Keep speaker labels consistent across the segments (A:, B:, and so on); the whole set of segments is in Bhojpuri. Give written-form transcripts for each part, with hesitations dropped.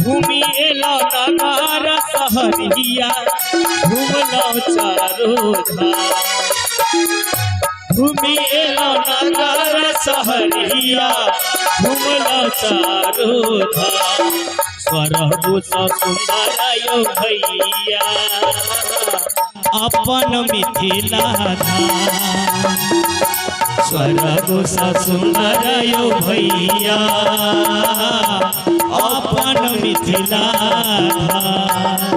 A: घूमी एलो नगर सहरिया घूमलो चारो धाम। घूमी एलो नगर सहरिया घूमलो चारो धाम। स्वर्ग स सुंदर यो भैया अपन मिथिला धाम। स्वर्ग स सुंदर यो भैया अपन मिथिला धाम।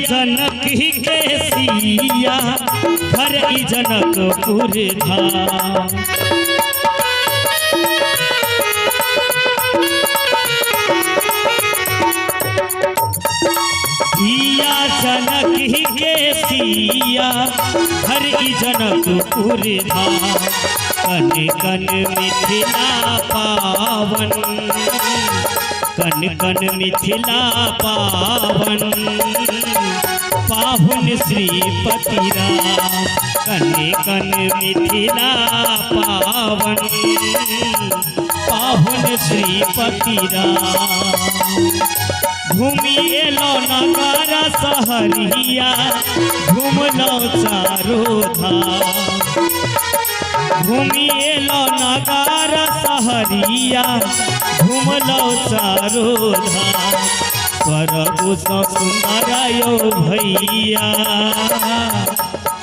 A: जनक ही के सिया घर ई जनकपुर धाम। सिया जनक ही के सिया घर ई जनकपुर धाम। कन कन मिथिला पावन कन कन मिथिला पावन पावन श्रीपति राम। कन कन मिथिला पावन पावन श्रीपति राम। घूमी एलो नगर सहरिया घूमलो चारो धाम। घूमी एलो नगर सहरिया घूमलो चारो धाम। स्वर्ग स सुंदर यो भैया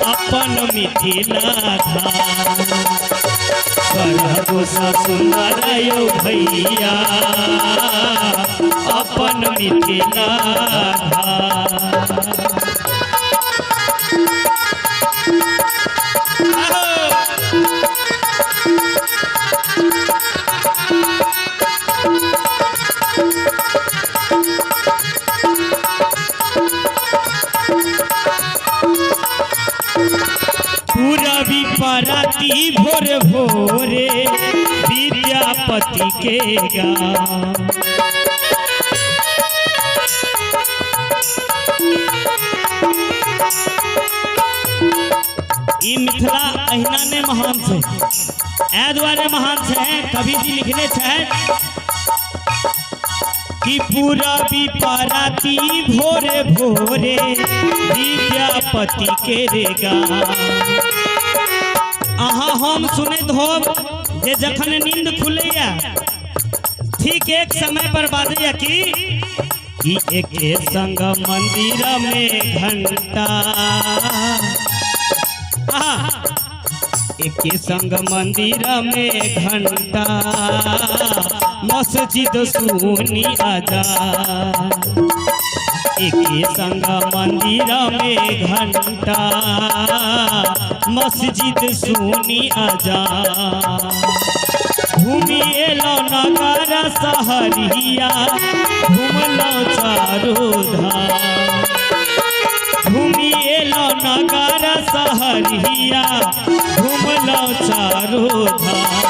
A: अपन मिथिला धाम। स्वर्ग स सुंदर यो भैया अपन मिथिला धाम। पूरबी पराती भोर भोरे विद्यापति के गाँव। ई मिथिला अहिना ने महान से ए द्वारे महान से कवि जी लिखने छे कि पूरबी पराती भोरे भोरे विद्यापति के रेगा। अहाँ हम सुनत हो जे जखन नींद खुलैया ठीक एक समय पर बाजैया कि एक संग मंदिर में घंटा। एक संग मंदिर में घंटा मस्जिद सुनी आजा। एक संग मंदिर में घंटा मस्जिद सुनी आजा। घूमी एलो नगर सहरिया घूमलो चारो धाम। घूमी एलो नगर सहरिया घूमलो चारो धाम।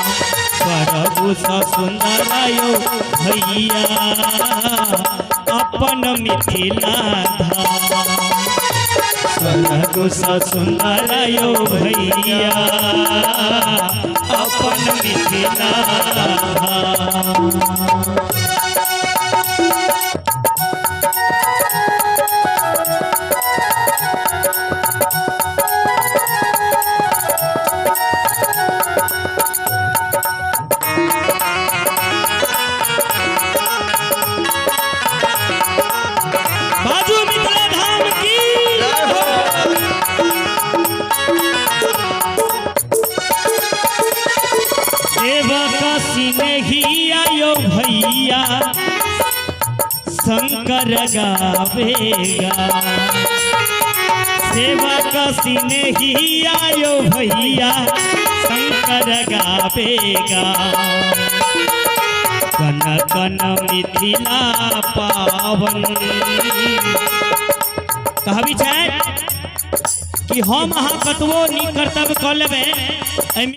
A: स्वर्ग स सुंदर यो भैया अपन मिथिला धाम। स्वर्ग स सुंदर यो भैया अपन मिथिला धाम। शंकर गावेगा। सेवक सिने ही आयो भैया शंकर गावेगा। कन कन मिथिला पावन। कहबी छै कि हम अहाँ कतबो नीक कर्तव्य कऽ लेबै।